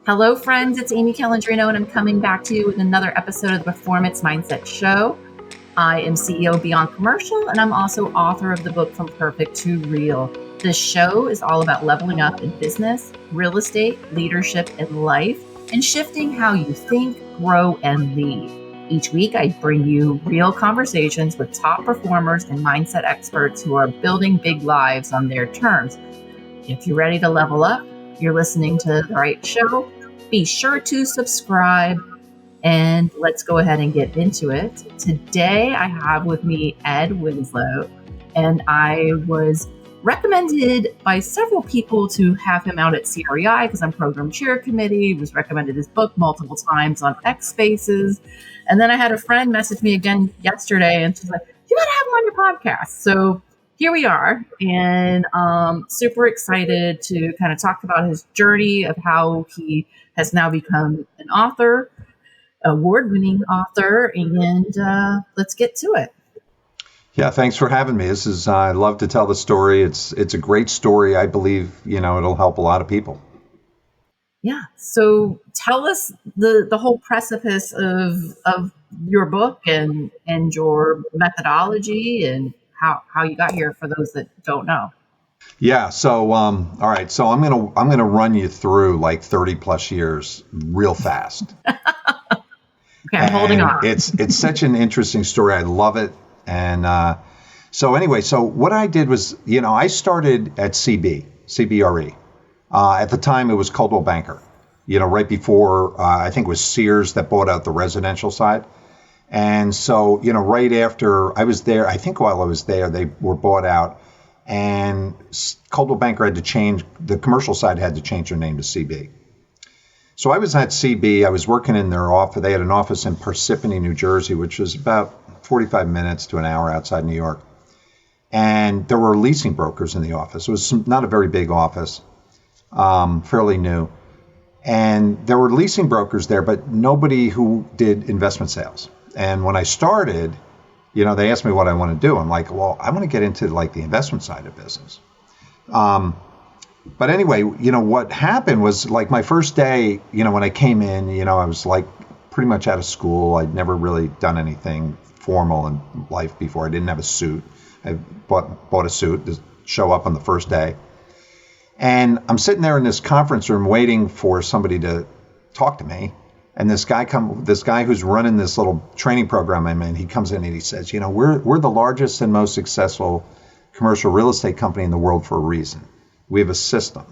Hello, friends. It's Amy Calandrino, and I'm coming back to you with another episode of the Performance Mindset Show. I am CEO of Beyond Commercial, and I'm also author of the book From Perfect to Real. This show is all about leveling up in business, real estate, leadership, and life, and shifting how you think, grow, and lead. Each week, I bring you real conversations with top performers and mindset experts who are building big lives on their terms. If you're ready to level up, you're listening to the right show. Be sure to subscribe, and let's go ahead and get into it. Today, I have with me Ed Winslow, and I was recommended by several people to have him out at CREI because I'm program chair committee. Was recommended his book multiple times on X Spaces. And then I had a friend message me again yesterday, and she's like, you got to have him on your podcast. So here we are, and super excited to kind of talk about his journey of how he has now become an author, award-winning author, and let's get to it. Yeah, thanks for having me. I love to tell the story. It's a great story. I believe, it'll help a lot of people. Yeah. So tell us the whole precipice of your book and your methodology and how you got here for those that don't know. Yeah. So, all right. So I'm gonna run you through like 30 plus years real fast. Okay, I'm holding on. It's such an interesting story. I love it. And so anyway, so what I did was, I started at CBRE. At the time, it was Coldwell Banker. Right before I think it was Sears that bought out the residential side. And so, right after I was there, I think while I was there, they were bought out, and Coldwell Banker had to change, the commercial side had to change their name to CB. So I was at CB, I was working in their office. They had an office in Parsippany, New Jersey, which was about 45 minutes to an hour outside New York. And there were leasing brokers in the office. It was not a very big office, fairly new. And there were leasing brokers there, but nobody who did investment sales. And when I started, they asked me what I want to do. I'm like, well, I want to get into like the investment side of business. But anyway, what happened was like my first day, when I came in, I was like pretty much out of school. I'd never really done anything formal in life before. I didn't have a suit. I bought a suit to show up on the first day. And I'm sitting there in this conference room waiting for somebody to talk to me. And this guy who's running this little training program I'm in, he comes in and he says, we're the largest and most successful commercial real estate company in the world for a reason. We have a system.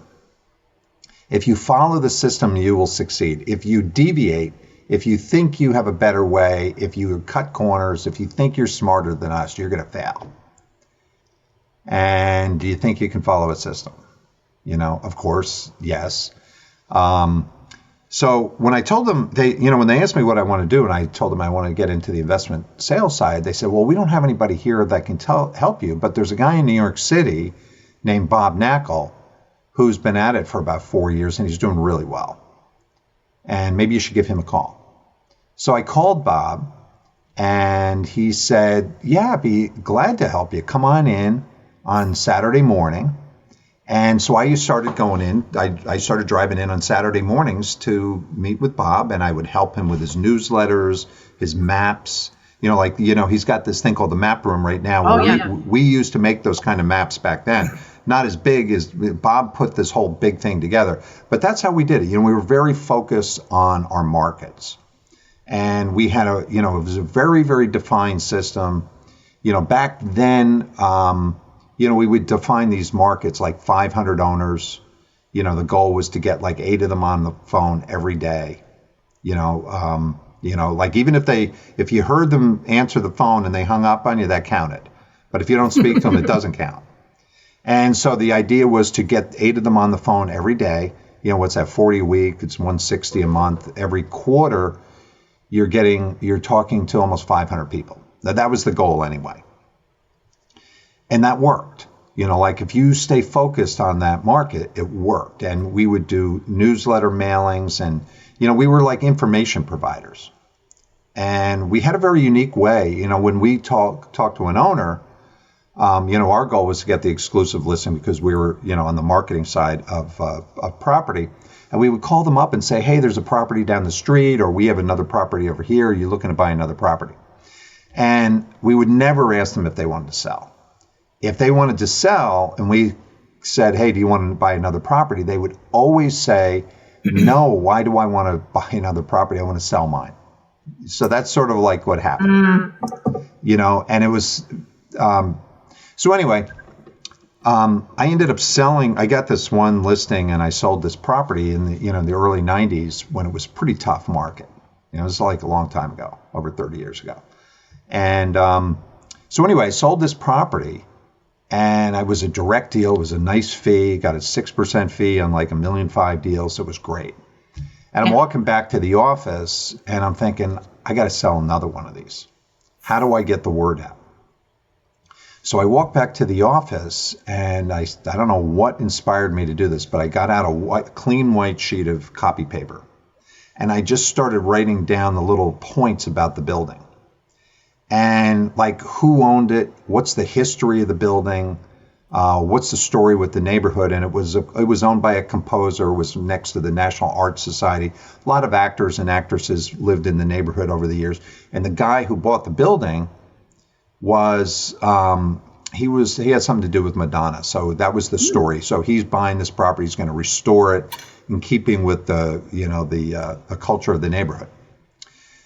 If you follow the system, you will succeed. If you deviate, if you think you have a better way, if you cut corners, if you think you're smarter than us, you're going to fail. And do you think you can follow a system? Of course, yes. So when I told them, when they asked me what I want to do, and I told them I want to get into the investment sales side, they said, well, we don't have anybody here that can help you, but there's a guy in New York City named Bob Knakal who's been at it for about 4 years, and he's doing really well. And maybe you should give him a call. So I called Bob, and he said, yeah, I'd be glad to help you. Come on in on Saturday morning. And so I started going in. I started driving in on Saturday mornings to meet with Bob, and I would help him with his newsletters, his maps. He's got this thing called the map room right now. We used to make those kind of maps back then. Not as big as Bob put this whole big thing together, but that's how we did it. We were very focused on our markets, and we had it was a very, very defined system. Back then, we would define these markets like 500 owners. The goal was to get like 8 of them on the phone every day. Like even if you heard them answer the phone and they hung up on you, that counted. But if you don't speak to them, it doesn't count. And so the idea was to get 8 of them on the phone every day. What's that, 40 a week? It's 160 a month. Every quarter, you're talking to almost 500 people. Now, that was the goal anyway. And that worked. Like if you stay focused on that market, it worked. And we would do newsletter mailings, and, we were like information providers. And we had a very unique way. When we talk to an owner, Our goal was to get the exclusive listing because we were, on the marketing side of property. And we would call them up and say, hey, there's a property down the street, or we have another property over here. Are you looking to buy another property? And we would never ask them if they wanted to sell. If they wanted to sell and we said, hey, do you want to buy another property? They would always say, no, why do I want to buy another property? I want to sell mine. So that's sort of like what happened, and it was, so anyway, I ended up selling. I got this one listing and I sold this property in the early 90s when it was a pretty tough market. It was like a long time ago, over 30 years ago. And so anyway, I sold this property and it was a direct deal. It was a nice fee, got a 6% fee on like $1.5 million deals. So it was great. And I'm walking back to the office and I'm thinking, I got to sell another one of these. How do I get the word out? So I walked back to the office and I don't know what inspired me to do this, but I got out a clean white sheet of copy paper and I just started writing down the little points about the building and like who owned it, what's the history of the building, what's the story with the neighborhood. And it was owned by a composer, it was next to the National Art Society. A lot of actors and actresses lived in the neighborhood over the years. And the guy who bought the building was he had something to do with Madonna, so that was the story. So he's buying this property, he's going to restore it in keeping with the culture of the neighborhood.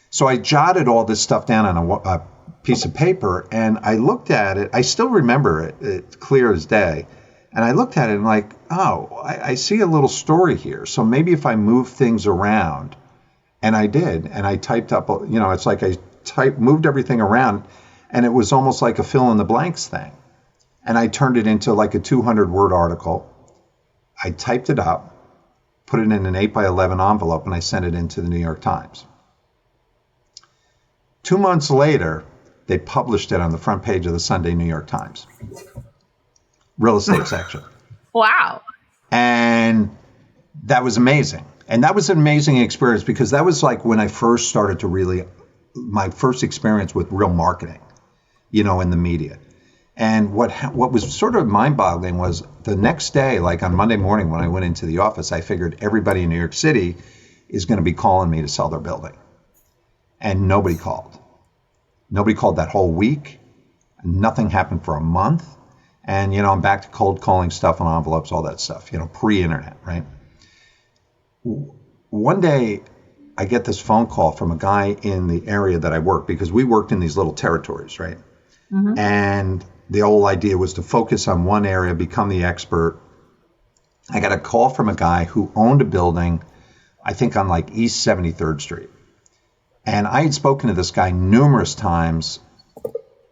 So I jotted all this stuff down on a piece of paper, and I looked at it. I still remember it clear as day. And I looked at it and like, oh, I see a little story here. So maybe if I move things around, and I did, and I typed up, it's like I moved everything around. And it was almost like a fill in the blanks thing. And I turned it into like a 200-word article. I typed it up, put it in an 8x11 envelope, and I sent it into the New York Times. 2 months later, they published it on the front page of the Sunday New York Times. Real estate section. Wow. And that was amazing. And that was an amazing experience because that was like when I first started to my first experience with real marketing. In the media. And what was sort of mind-boggling was the next day, like on Monday morning when I went into the office, I figured everybody in New York City is going to be calling me to sell their building. And nobody called. Nobody called that whole week. Nothing happened for a month. And, I'm back to cold calling stuff on envelopes, all that stuff, pre-internet, right? One day, I get this phone call from a guy in the area that I work because we worked in these little territories, right? Mm-hmm. And the whole idea was to focus on one area, become the expert. I got a call from a guy who owned a building, I think on like East 73rd Street. And I had spoken to this guy numerous times,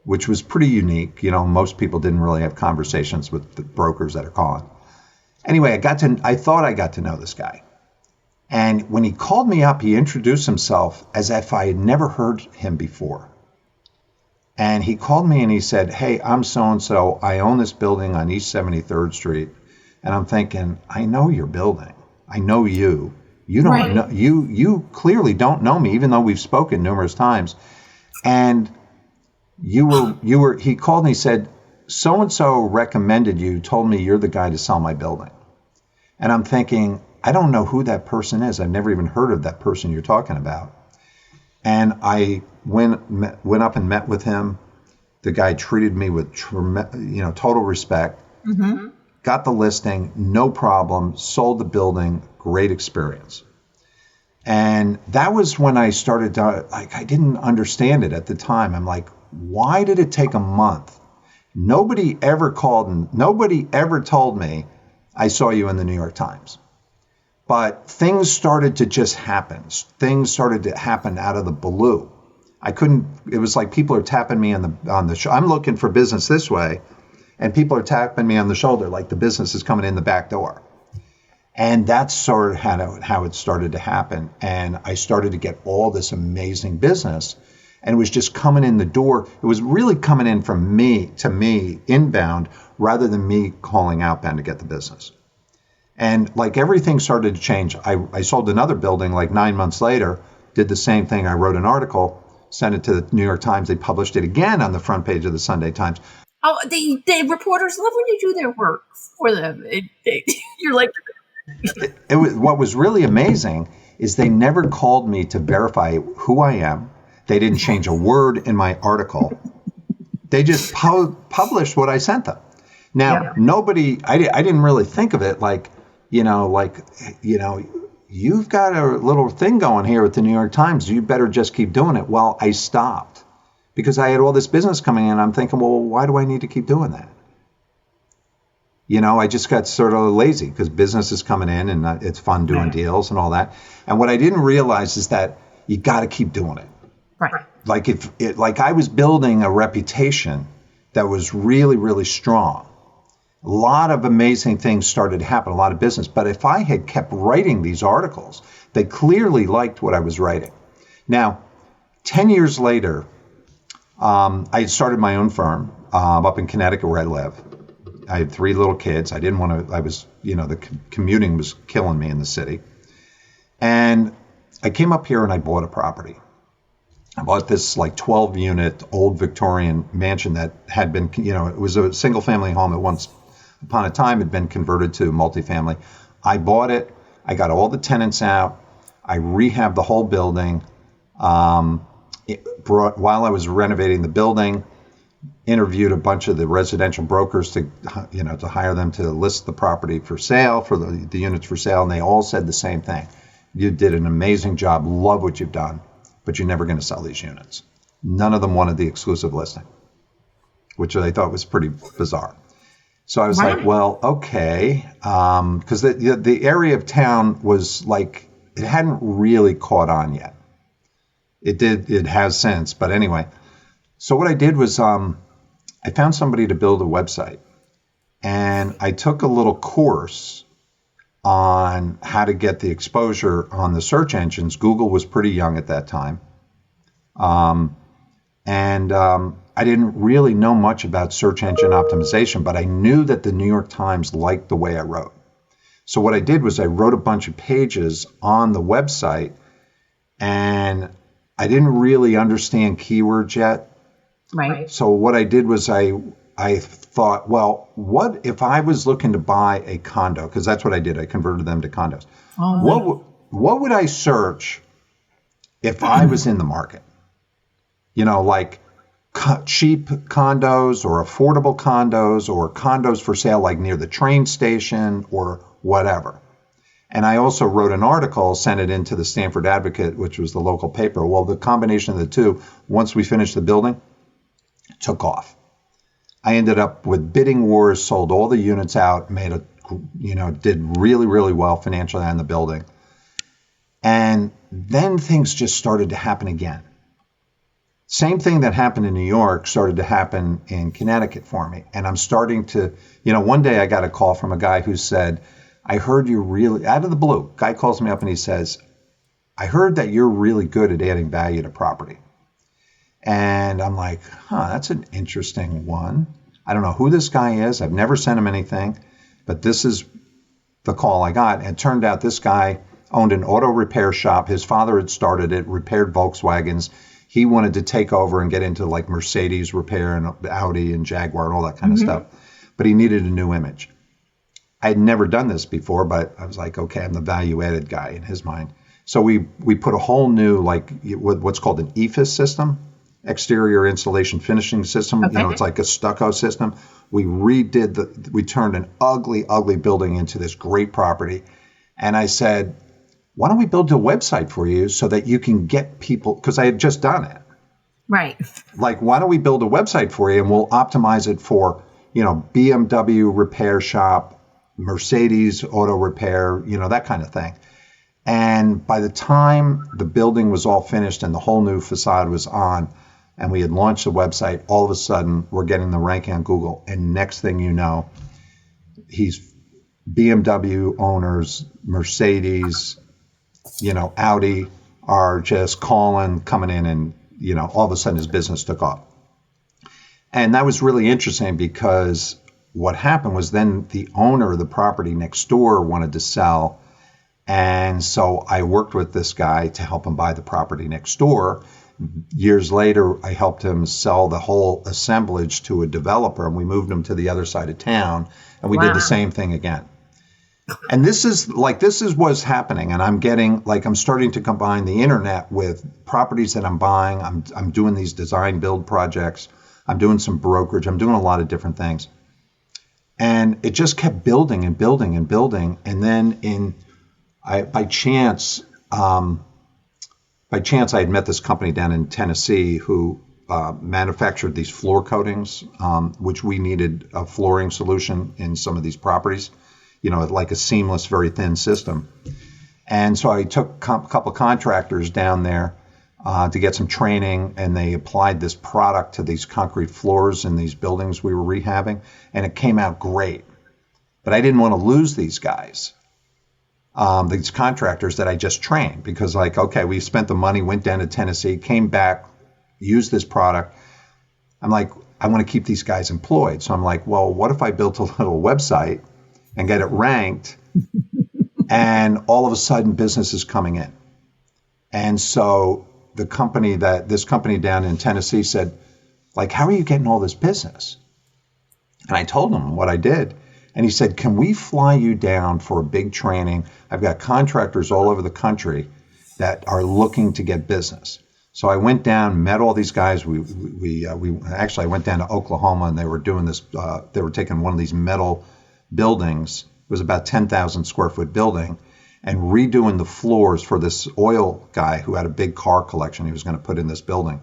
which was pretty unique. Most people didn't really have conversations with the brokers that are calling. Anyway, I thought I got to know this guy. And when he called me up, he introduced himself as if I had never heard him before. And he called me and he said, hey, I'm so-and-so. I own this building on East 73rd Street. And I'm thinking, I know your building. I know you. You don't know, you clearly don't know me, even though we've spoken numerous times. And he called me, he said, so-and-so recommended you, told me you're the guy to sell my building. And I'm thinking, I don't know who that person is. I've never even heard of that person you're talking about. And I went up and met with him. The guy treated me with total respect. Mm-hmm. Got the listing, no problem. Sold the building, great experience. And that was when I started to, I didn't understand it at the time. I'm like, why did it take a month? Nobody ever called and nobody ever told me I saw you in the New York Times. But things started to just happen. Things started to happen out of the blue. It was like people are tapping me on the I'm looking for business this way, and people are tapping me on the shoulder like the business is coming in the back door. And that's sort of how it started to happen. And I started to get all this amazing business, and it was just coming in the door. It was really coming in from me to me inbound rather than me calling outbound to get the business. And like everything started to change. I sold another building like 9 months later, did the same thing. I wrote an article, sent it to the New York Times. They published it again on the front page of the Sunday Times. Oh, the reporters love when you do their work for them. You're like, It was, what was really amazing is they never called me to verify who I am. They didn't change a word in my article. They just published what I sent them. Now, nobody, I didn't really think of it like, you've got a little thing going here with the New York Times. You better just keep doing it. Well, I stopped because I had all this business coming in. I'm thinking, well, why do I need to keep doing that? I just got sort of lazy because business is coming in and it's fun doing deals and all that. And what I didn't realize is that you got to keep doing it. Right. Like I was building a reputation that was really, really strong. A lot of amazing things started to happen, a lot of business. But if I had kept writing these articles, they clearly liked what I was writing. Now, 10 years later, I had started my own firm up in Connecticut where I live. I had 3 little kids. I didn't want to, the commuting was killing me in the city. And I came up here and I bought a property. I bought this like 12-unit old Victorian mansion that had been, it was a single family home at once upon a time had been converted to multifamily. I bought it. I got all the tenants out. I rehabbed the whole building. While I was renovating the building, interviewed a bunch of the residential brokers to hire them to list the property for sale, for the units for sale, and they all said the same thing. You did an amazing job, love what you've done, but you're never going to sell these units. None of them wanted the exclusive listing, which I thought was pretty bizarre. So I was like, well, okay, because the area of town was like, it hadn't really caught on yet. It has since, but anyway. So what I did was I found somebody to build a website, and I took a little course on how to get the exposure on the search engines. Google was pretty young at that time. I didn't really know much about search engine optimization, but I knew that the New York Times liked the way I wrote. So what I did was I wrote a bunch of pages on the website, and I didn't really understand keywords yet. Right. So what I did was I thought, well, what if I was looking to buy a condo? Because that's what I did. I converted them to condos. Oh, what would I search if I was in the market? Like cheap condos or affordable condos or condos for sale like near the train station or whatever. And I also wrote an article, sent it into the Stanford Advocate, which was the local paper. Well, the combination of the two, once we finished the building, took off. I ended up with bidding wars, sold all the units out, did really, really well financially on the building. And then things just started to happen again. Same thing that happened in New York started to happen in Connecticut for me. And I'm starting to, one day I got a call from a guy who said, I heard you really, out of the blue, guy calls me up and he says, I heard that you're really good at adding value to property. And I'm like, that's an interesting one. I don't know who this guy is. I've never sent him anything, but this is the call I got. And it turned out this guy owned an auto repair shop. His father had started it, repaired Volkswagens. He wanted to take over and get into like Mercedes repair and Audi and Jaguar and all that kind of stuff. But he needed a new image. I had never done this before, but I was like, okay, I'm the value added guy in his mind. So we put a whole new, like what's called an EFIS system, exterior insulation finishing system. Okay. It's like a stucco system. We turned an ugly, ugly building into this great property. And I said, why don't we build a website for you so that you can get people, because I had just done it. Right. Like, why don't we build a website for you and we'll optimize it for, BMW repair shop, Mercedes auto repair, that kind of thing. And by the time the building was all finished and the whole new facade was on and we had launched the website, all of a sudden we're getting the ranking on Google. And next thing you know, he's BMW owners, Mercedes, Audi are just coming in and, all of a sudden his business took off. And that was really interesting because what happened was then the owner of the property next door wanted to sell. And so I worked with this guy to help him buy the property next door. Years later, I helped him sell the whole assemblage to a developer, and we moved him to the other side of town, and we did the same thing again. And this is what's happening, and I'm starting to combine the internet with properties that I'm buying. I'm doing these design build projects. I'm doing some brokerage. I'm doing a lot of different things, and it just kept building and building and building. And then by chance, I had met this company down in Tennessee who manufactured these floor coatings, which we needed a flooring solution in some of these properties, like a seamless, very thin system. And so I took a couple of contractors down there to get some training, and they applied this product to these concrete floors in these buildings we were rehabbing, and it came out great. But I didn't want to lose these guys. These contractors that I just trained, because we spent the money, went down to Tennessee, came back, used this product. I'm like, I want to keep these guys employed. So I'm like, well, what if I built a little website and get it ranked and all of a sudden business is coming in. And so this company down in Tennessee said, how are you getting all this business? And I told him what I did. And he said, can we fly you down for a big training? I've got contractors all over the country that are looking to get business. So I went down, met all these guys. I went down to Oklahoma, and they were doing this. They were taking one of these metal buildings. It was about 10,000 square foot building, and redoing the floors for this oil guy who had a big car collection he was going to put in this building.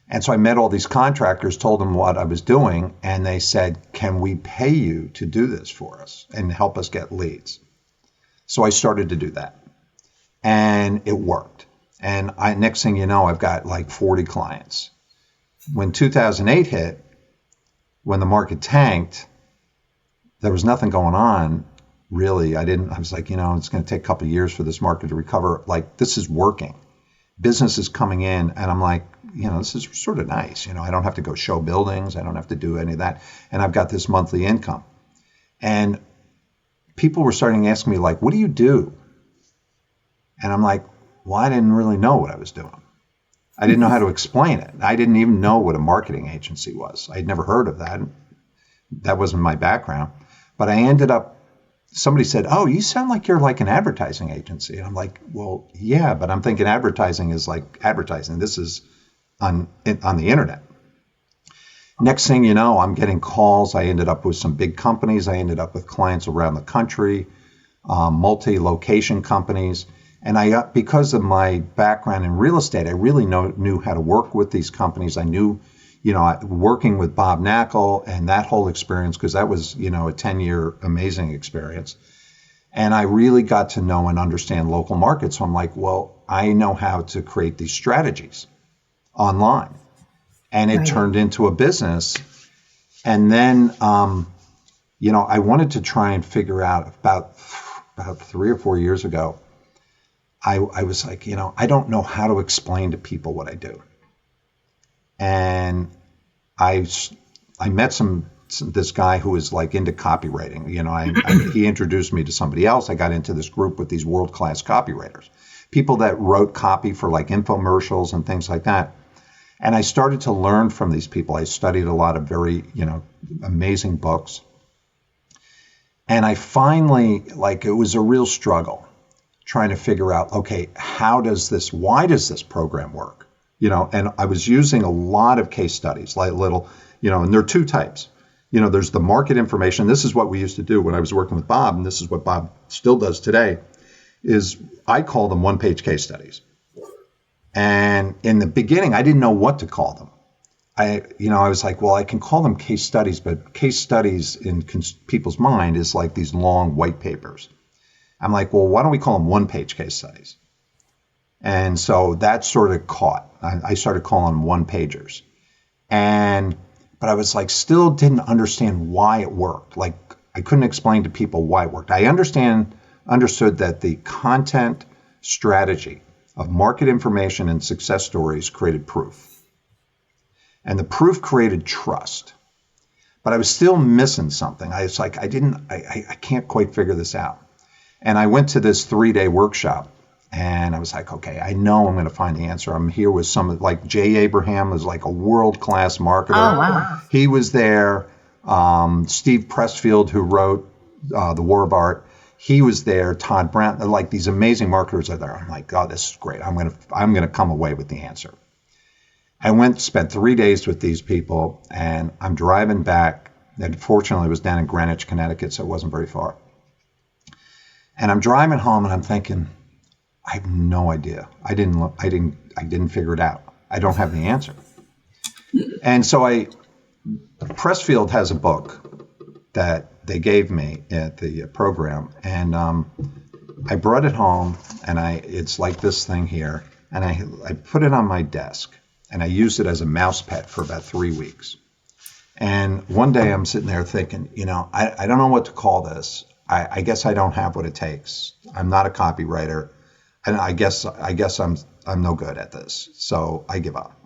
And so I met all these contractors, told them what I was doing, and they said, can we pay you to do this for us and help us get leads? So I started to do that, and it worked. And next thing you know, I've got 40 clients. When 2008 hit, when the market tanked, there was nothing going on, really. I was like, it's going to take a couple of years for this market to recover. This is working. Business is coming in, and I'm like, this is sort of nice. I don't have to go show buildings. I don't have to do any of that. And I've got this monthly income. And people were starting to ask me, what do you do? And I'm like, well, I didn't really know what I was doing. I didn't know how to explain it. I didn't even know what a marketing agency was. I'd never heard of that. That wasn't my background. But I ended up, somebody said, oh, you sound like you're an advertising agency. And I'm like, well, yeah, but I'm thinking advertising is like advertising. This is on the internet. Next thing you know, I'm getting calls. I ended up with some big companies. I ended up with clients around the country, multi-location companies. And because of my background in real estate, I really knew how to work with these companies. I knew, working with Bob Knakal and that whole experience, because that was, a 10-year amazing experience. And I really got to know and understand local markets. So I'm like, well, I know how to create these strategies online. And it turned into a business. And then, I wanted to try and figure out about 3 or 4 years ago, I was like, I don't know how to explain to people what I do. And I met this guy who was into copywriting. He introduced me to somebody else. I got into this group with these world-class copywriters, people that wrote copy for infomercials and things like that. And I started to learn from these people. I studied a lot of very, amazing books. And I finally, it was a real struggle trying to figure out, okay, why does this program work? And I was using a lot of case studies, and there are two types. There's the market information. This is what we used to do when I was working with Bob, and this is what Bob still does today, is I call them one-page case studies. And in the beginning, I didn't know what to call them. I was like, well, I can call them case studies, but case studies in people's mind is like these long white papers. I'm like, well, why don't we call them one-page case studies? And so that sort of caught. I started calling them one-pagers. But I was still didn't understand why it worked. I couldn't explain to people why it worked. I understood that the content strategy of market information and success stories created proof. And the proof created trust. But I was still missing something. I was I can't quite figure this out. And I went to this 3-day workshop And I was like, okay, I know I'm going to find the answer. I'm here with some, like Jay Abraham was like a world-class marketer. Oh, wow. He was there. Steve Pressfield, who wrote The War of Art, he was there. Todd Brown, like these amazing marketers are there. I'm like, oh, this is great. I'm gonna come away with the answer. I spent 3 days with these people, and I'm driving back. And fortunately, it was down in Greenwich, Connecticut, so it wasn't very far. And I'm driving home, and I'm thinking, I have no idea. I didn't figure it out. I don't have the answer. And so Pressfield has a book that they gave me at the program, and I brought it home, and it's like this thing here, and I put it on my desk, and I used it as a mouse pet for about 3 weeks. And one day I'm sitting there thinking, I don't know what to call this. I guess I don't have what it takes. I'm not a copywriter. And I guess I'm no good at this, so I give up.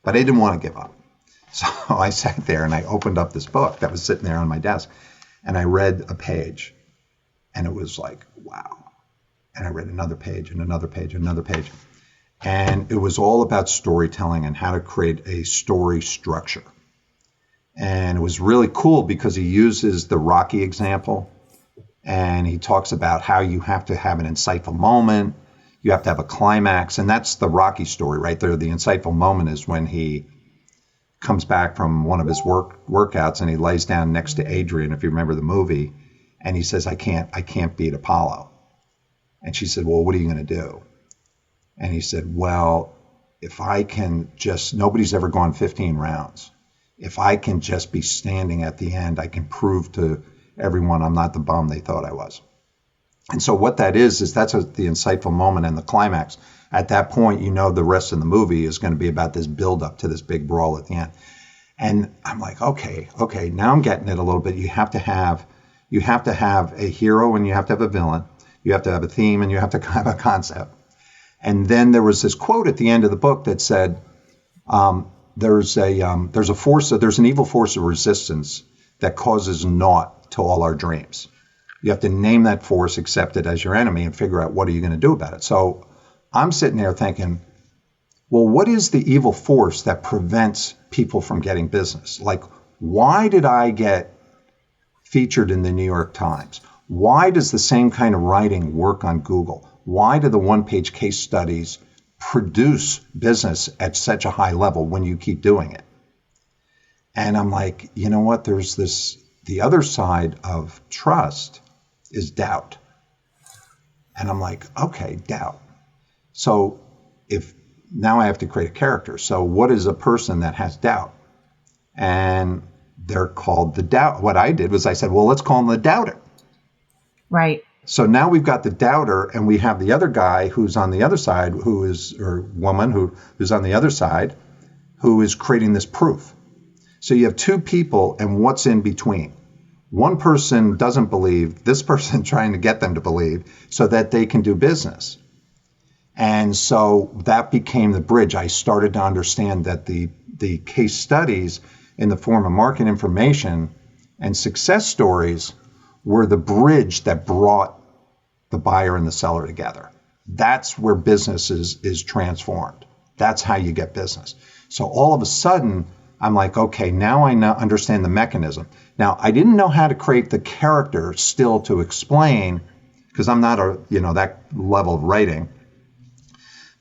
But I didn't want to give up, so I sat there and I opened up this book that was sitting there on my desk, and I read a page, and it was like, wow. And I read another page and another page and another page, and it was all about storytelling and how to create a story structure. And it was really cool because he uses the Rocky example, and he talks about how you have to have an insightful moment. You have to have a climax, and that's the Rocky story right there. The insightful moment is when he comes back from one of his workouts, and he lays down next to Adrian, if you remember the movie, and he says, I can't beat Apollo. And she said, well, what are you going to do? And he said, well, if I can just, nobody's ever gone 15 rounds. If I can just be standing at the end, I can prove to everyone I'm not the bum they thought I was. And so what that is that's the insightful moment and the climax. At that point, the rest of the movie is going to be about this build up to this big brawl at the end. And I'm like, okay, now I'm getting it a little bit. You have to have a hero and you have to have a villain. You have to have a theme and you have to have a concept. And then there was this quote at the end of the book that said, there's an evil force of resistance that causes naught to all our dreams. You have to name that force, accept it as your enemy, and figure out what are you going to do about it. So I'm sitting there thinking, well, what is the evil force that prevents people from getting business? Like, why did I get featured in the New York Times? Why does the same kind of writing work on Google? Why do the one-page case studies produce business at such a high level when you keep doing it? And I'm like, you know what? There's the other side of trust is doubt. And I'm like, okay, doubt. So now I have to create a character. So what is a person that has doubt? And they're called the doubt. What I did was I said, well, let's call him the doubter. Right. So now we've got the doubter, and we have the other guy who's on the other side, or woman who's on the other side, who is creating this proof. So you have two people, and what's in between? One person doesn't believe, this person trying to get them to believe so that they can do business. And so that became the bridge. I started to understand that the case studies in the form of market information and success stories were the bridge that brought the buyer and the seller together. That's where business is transformed. That's how you get business. So all of a sudden, I'm like, okay, now I understand the mechanism. Now, I didn't know how to create the character still to explain, because I'm not that level of writing.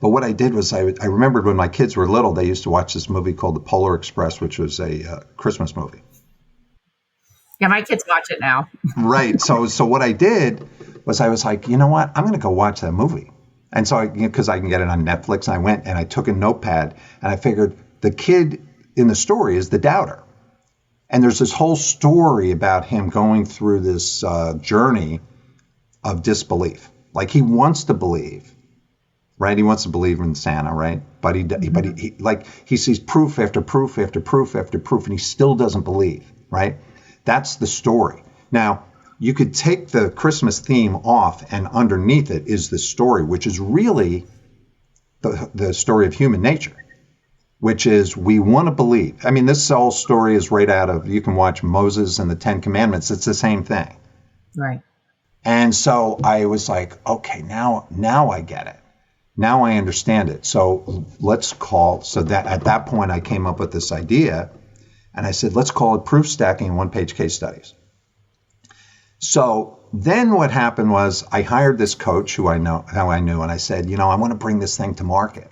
But what I did was I remembered when my kids were little, they used to watch this movie called The Polar Express, which was a Christmas movie. Yeah, my kids watch it now. Right. So what I did was I was like, you know what? I'm going to go watch that movie. And so because I can get it on Netflix, and I went and I took a notepad, and I figured the kid in the story is the doubter. And there's this whole story about him going through this journey of disbelief. Like, he wants to believe, right? He wants to believe in Santa, right? But he sees proof after proof after proof after proof, and he still doesn't believe, right? That's the story. Now, you could take the Christmas theme off, and underneath it is the story, which is really the story of human nature, which is we want to believe. I mean, this whole story is right out of, you can watch Moses and the 10 Commandments. It's the same thing. Right. And so I was like, okay, now I get it. Now I understand it. So that at that point I came up with this idea, and I said, let's call it proof stacking and one-page case studies. So then what happened was I hired this coach who I knew, and I said, I want to bring this thing to market.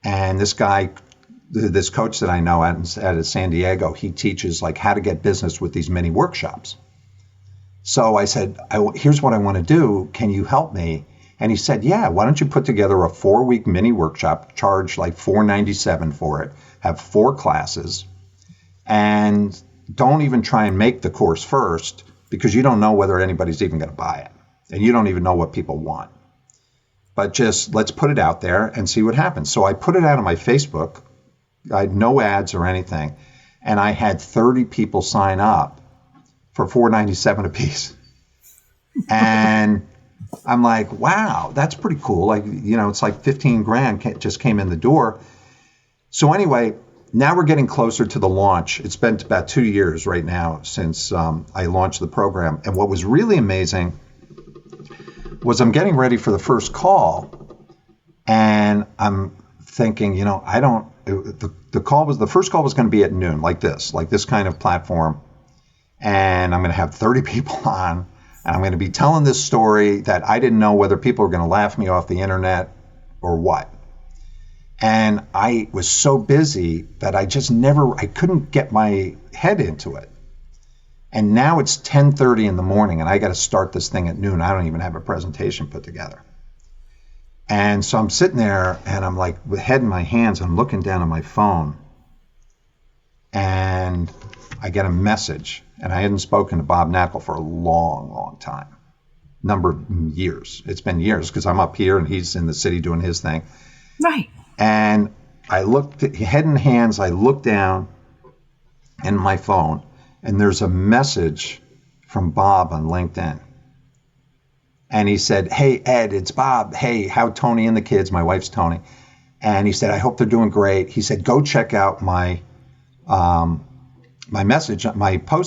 And this coach that I know out of San Diego, he teaches like how to get business with these mini workshops. So I said, here's what I want to do. Can you help me? And he said, yeah, why don't you put together a 4-week mini workshop, charge like $497 for it, have 4 classes, and don't even try and make the course first, because you don't know whether anybody's even going to buy it. And you don't even know what people want. But just let's put it out there and see what happens. So I put it out on my Facebook. I had no ads or anything. And I had 30 people sign up for $497 a piece. And I'm like, wow, that's pretty cool. Like, it's like 15 grand just came in the door. So anyway, now we're getting closer to the launch. It's been about 2 years right now since I launched the program. And what was really amazing was I'm getting ready for the first call, and I'm thinking, the first call was going to be at noon, like this kind of platform. And I'm going to have 30 people on, and I'm going to be telling this story that I didn't know whether people were going to laugh me off the internet or what. And I was so busy that I couldn't get my head into it. And now it's 10:30 in the morning, and I got to start this thing at noon. I don't even have a presentation put together. And so I'm sitting there, and I'm like, with head in my hands, I'm looking down at my phone, and I get a message. And I hadn't spoken to Bob Knakal for a long, long time, number of years. It's been years, because I'm up here and he's in the city doing his thing. Right. And I looked at head in hands, I looked down in my phone, and there's a message from Bob on LinkedIn. And he said, hey, Ed, it's Bob. Hey, how Tony and the kids? My wife's Tony. And he said, I hope they're doing great. He said, go check out my post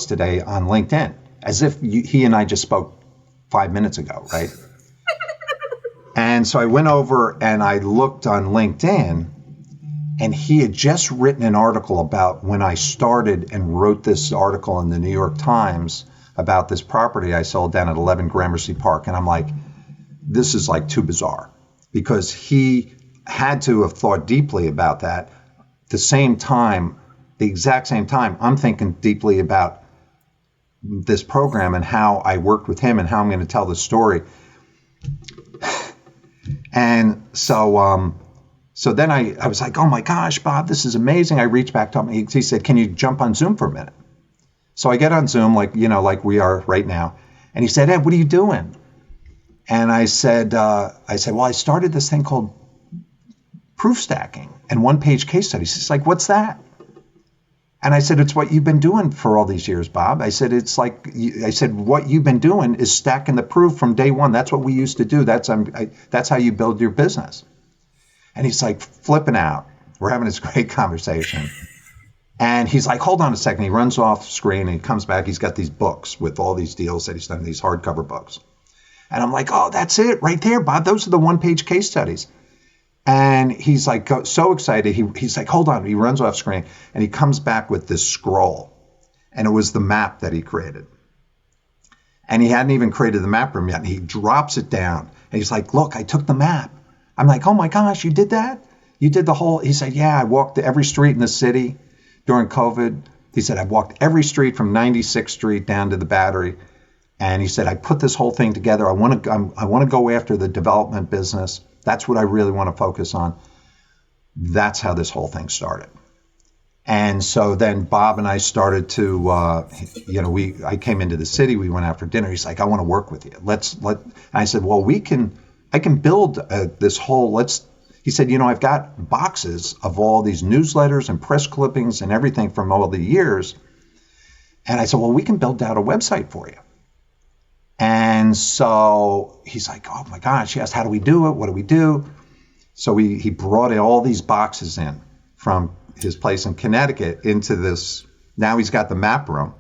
today on LinkedIn, as if he and I just spoke 5 minutes ago, right? And so I went over and I looked on LinkedIn, and he had just written an article about when I started and wrote this article in the New York Times about this property I sold down at 11 Gramercy Park. And I'm like, this is like too bizarre, because he had to have thought deeply about that. The exact same time, I'm thinking deeply about this program and how I worked with him and how I'm going to tell the story. And so then I was like, oh my gosh, Bob, this is amazing. I reached back to him. He said, can you jump on Zoom for a minute? So I get on Zoom, like we are right now. And he said, Ed, what are you doing? And I said, well, I started this thing called ProofStacking and one-page case studies. He's like, what's that? And I said, it's what you've been doing for all these years, Bob. I said, what you've been doing is stacking the proof from day one. That's what we used to do. That's how you build your business. And he's like flipping out. We're having this great conversation. And he's like, hold on a second. He runs off screen and he comes back. He's got these books with all these deals that he's done, these hardcover books. And I'm like, oh, that's it right there, Bob. Those are the one-page case studies. And he's like so excited. He's like, hold on. He runs off screen and he comes back with this scroll. And it was the map that he created. And he hadn't even created the map room yet. And he drops it down. And he's like, look, I took the map. I'm like, oh my gosh, you did that? You did the whole, he said, yeah, I walked every street in the city during COVID. He said, I've walked every street from 96th Street down to the Battery. And he said, I put this whole thing together. I want to go after the development business. That's what I really want to focus on. That's how this whole thing started. And so then Bob and I started to, I came into the city. We went out for dinner. He's like, I want to work with you. And I said, well, I can build this whole, he said, I've got boxes of all these newsletters and press clippings and everything from all the years. And I said, well, we can build out a website for you. And so he's like, oh my gosh, he asked, how do we do it? What do we do? So he brought all these boxes in from his place in Connecticut into this. Now he's got the map room.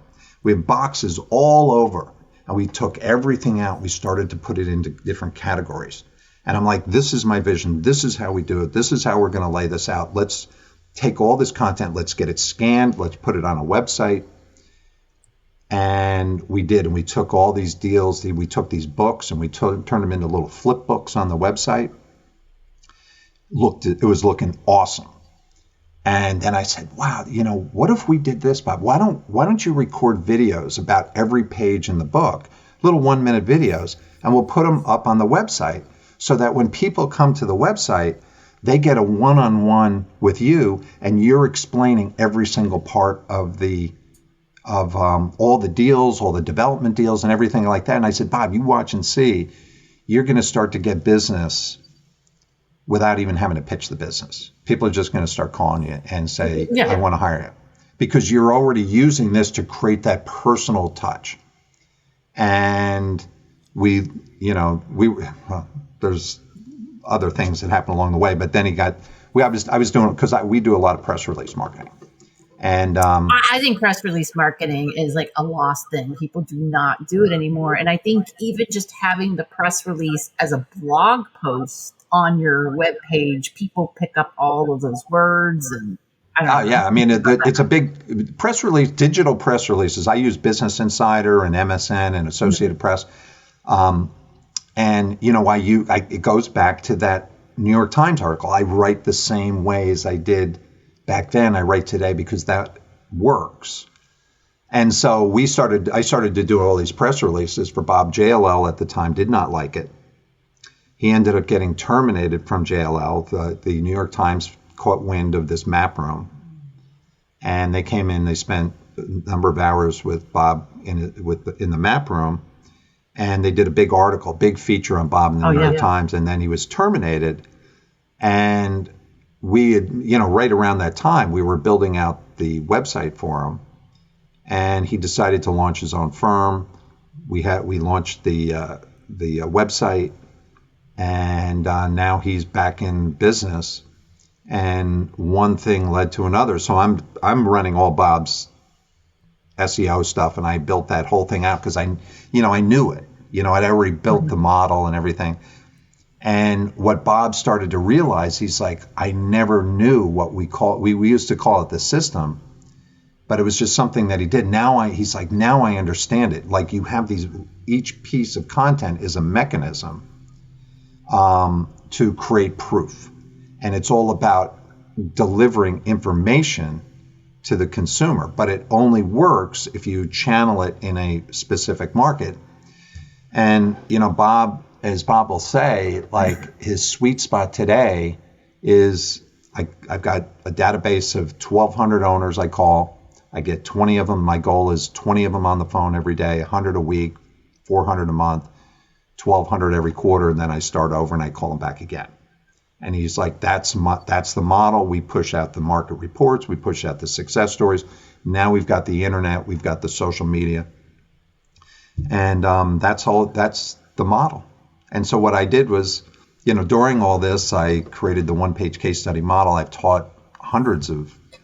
We have boxes all over. And we took everything out. We started to put it into different categories. And I'm like, this is my vision. This is how we do it. This is how we're going to lay this out. Let's take all this content. Let's get it scanned. Let's put it on a website. And we did. And we took all these deals. We took these books and we turned them into little flip books on the website. It was looking awesome. And then I said, wow, what if we did this, Bob? Why don't you record videos about every page in the book, little 1-minute videos, and we'll put them up on the website so that when people come to the website, they get a one-on-one with you and you're explaining every single part of all the deals, all the development deals and everything like that. And I said, Bob, you watch and see, you're going to start to get business without even having to pitch the business. People are just going to start calling you and say, I want to hire you. Because you're already using this to create that personal touch. And there's other things that happened along the way, but then I was doing it because we do a lot of press release marketing. And I think press release marketing is like a lost thing. People do not do it anymore. And I think even just having the press release as a blog post on your webpage, people pick up all of those words. And I don't know. Yeah. I mean, it's a big press release, digital press releases. I use Business Insider and MSN and Associated Press. And it goes back to that New York Times article. I write the same way as I did back then. I write today because that works. And so I started to do all these press releases for Bob. JLL at the time did not like it. He ended up getting terminated from JLL. The New York Times caught wind of this map room, and they came in. They spent a number of hours with Bob in the map room, and they did a big article, big feature on Bob in the New York Times, and then he was terminated. And we had, right around that time, we were building out the website for him, and he decided to launch his own firm. We launched the website, and now he's back in business. And one thing led to another. So I'm running all Bob's SEO stuff, and I built that whole thing out because I knew it. I'd already built the model and everything. And what Bob started to realize, he's like, I never knew what we used to call it the system, but it was just something that he did. He's like, now I understand it. Like you have each piece of content is a mechanism to create proof. And it's all about delivering information to the consumer, but it only works if you channel it in a specific market. And, Bob, as Bob will say, like his sweet spot today is I've got a database of 1,200 owners I call. I get 20 of them. My goal is 20 of them on the phone every day, 100 a week, 400 a month, 1,200 every quarter. And then I start over and I call them back again. And he's like, that's the model. We push out the market reports. We push out the success stories. Now we've got the internet. We've got the social media. And that's the model. And so what I did was, during all this, I created the one-page case study model. I've taught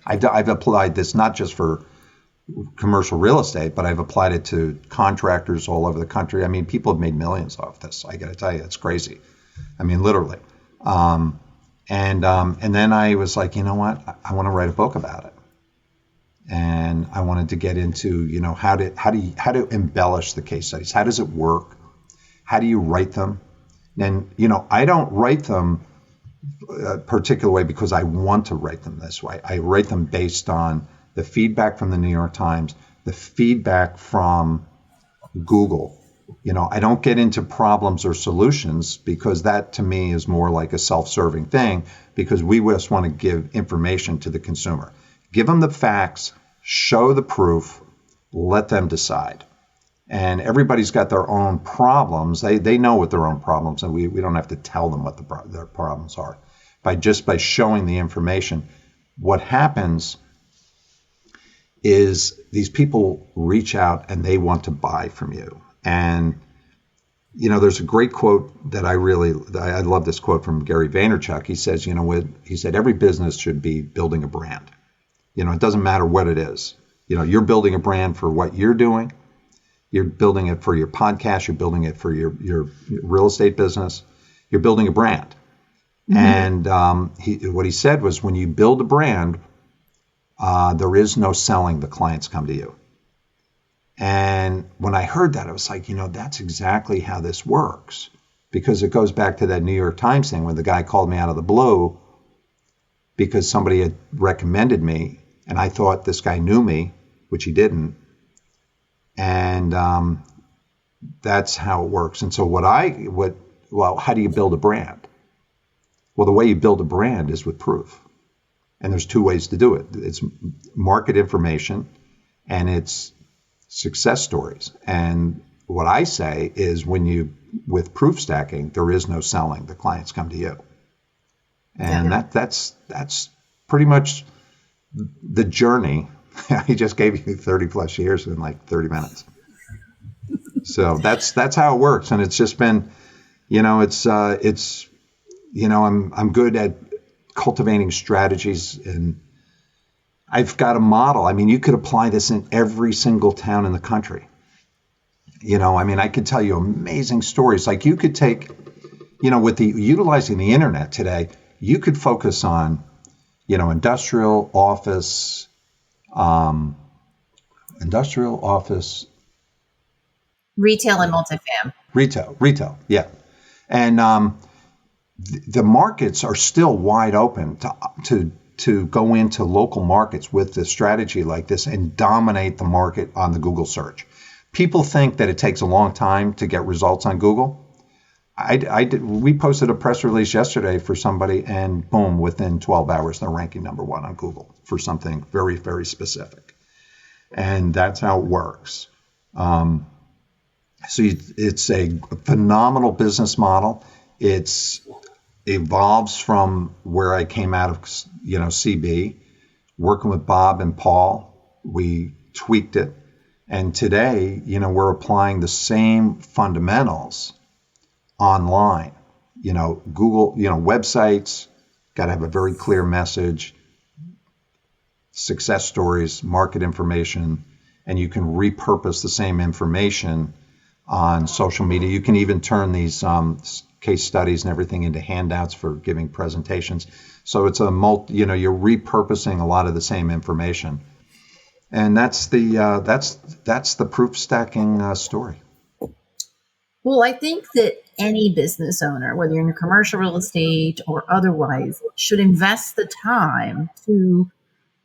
I've applied this not just for commercial real estate, but I've applied it to contractors all over the country. I mean, people have made millions off this. I got to tell you, it's crazy. I mean, literally. And then I was like, you know what? I want to write a book about it. And I wanted to get into, how to embellish the case studies. How does it work? How do you write them? And, I don't write them a particular way because I want to write them this way. I write them based on the feedback from the New York Times, the feedback from Google. I don't get into problems or solutions because that to me is more like a self-serving thing, because we just want to give information to the consumer. Give them the facts, show the proof, let them decide. And everybody's got their own problems. They know what their own problems are, and we don't have to tell them what their problems are. By showing the information, what happens is these people reach out and they want to buy from you. And, there's a great quote that I love this quote from Gary Vaynerchuk. He says, he said, every business should be building a brand. It doesn't matter what it is. You're building a brand for what you're doing. You're building it for your podcast. You're building it for your real estate business. You're building a brand. And what he said was, when you build a brand, there is no selling. The clients come to you. And when I heard that, I was like, that's exactly how this works, because it goes back to that New York Times thing when the guy called me out of the blue because somebody had recommended me, and I thought this guy knew me, which he didn't. And that's how it works. And so how do you build a brand? Well, the way you build a brand is with proof. And there's two ways to do it. It's market information and it's success stories. And what I say is, with proof stacking, there is no selling. The clients come to you. And that's pretty much the journey. He just gave you 30 plus years in like 30 minutes. So that's how it works. And it's just been, I'm good at cultivating strategies, and I've got a model. I mean, you could apply this in every single town in the country. I could tell you amazing stories. Like, you could take, with utilizing the internet today, you could focus on, industrial office, retail and multifam. Retail, yeah. And the markets are still wide open to go into local markets with a strategy like this and dominate the market on the Google search. People think that it takes a long time to get results on Google. We posted a press release yesterday for somebody, and boom, within 12 hours, they're ranking number one on Google for something very, very specific. And that's how it works. So it's a phenomenal business model. It's evolves from where I came out of, CB, working with Bob and Paul. We tweaked it. And today, we're applying the same fundamentals online. Google, websites, got to have a very clear message, success stories, market information, and you can repurpose the same information on social media. You can even turn these case studies and everything into handouts for giving presentations. So it's you're repurposing a lot of the same information. And that's the proof stacking story. Well, I think that any business owner, whether you're in commercial real estate or otherwise, should invest the time to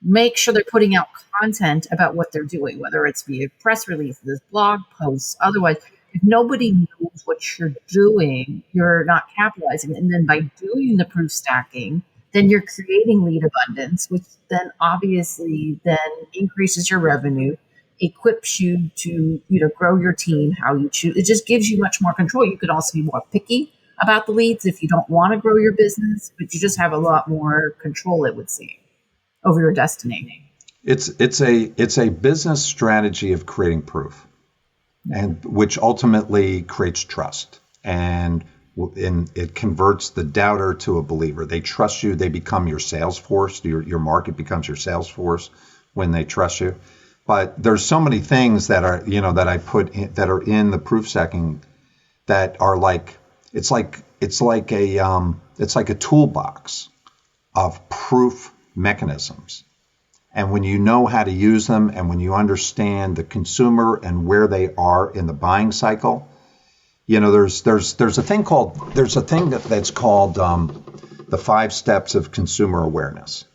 make sure they're putting out content about what they're doing, whether it's via press releases, blog posts, otherwise. If nobody knows what you're doing, you're not capitalizing. And then by doing the proof stacking, then you're creating lead abundance, which then obviously then increases your revenue, equips you to grow your team how you choose. It just gives you much more control. You could also be more picky about the leads if you don't want to grow your business, but you just have a lot more control, it would seem, over your destiny. It's a business strategy of creating proof, and which ultimately creates trust, and it converts the doubter to a believer. They trust you. They become your sales force. Your market becomes your sales force when they trust you. But there's so many things that are that I put in, that are in the proof stacking that are like it's like a toolbox of proof mechanisms. And when you know how to use them, and when you understand the consumer and where they are in the buying cycle, there's a thing that's called the 5 steps of consumer awareness.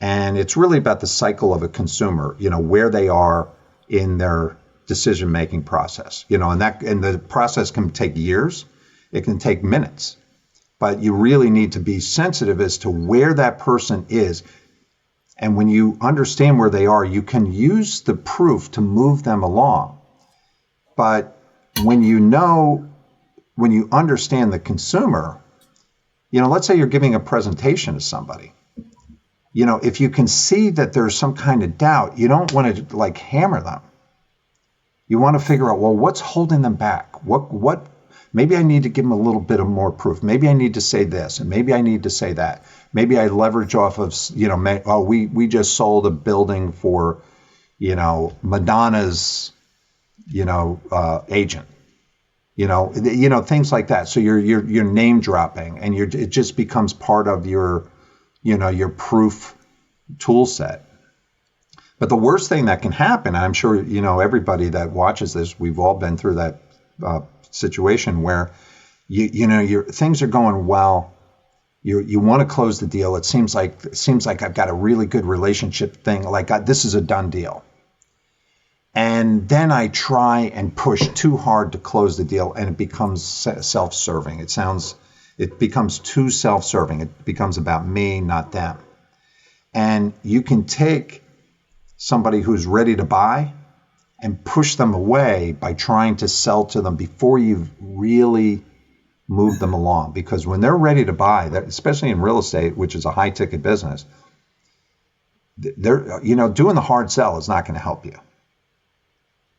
And it's really about the cycle of a consumer, where they are in their decision-making process, and the process can take years, it can take minutes, but you really need to be sensitive as to where that person is. And when you understand where they are, you can use the proof to move them along. But when you understand the consumer, let's say you're giving a presentation to somebody. If you can see that there's some kind of doubt, you don't want to hammer them. You want to figure out, well, what's holding them back? What? Maybe I need to give them a little bit of more proof. Maybe I need to say this, and maybe I need to say that. Maybe I leverage off of, we just sold a building for, Madonna's, agent. things like that. So you're name dropping, and it just becomes part of your proof tool set. But the worst thing that can happen, I'm sure, everybody that watches this, we've all been through that situation where, your things are going well. You want to close the deal. It seems like I've got a really good relationship thing. Like this is a done deal. And then I try and push too hard to close the deal, and it becomes self-serving. It becomes too self-serving. It becomes about me, not them. And you can take somebody who's ready to buy and push them away by trying to sell to them before you've really moved them along. Because when they're ready to buy, especially in real estate, which is a high ticket business, they're, doing the hard sell is not going to help you.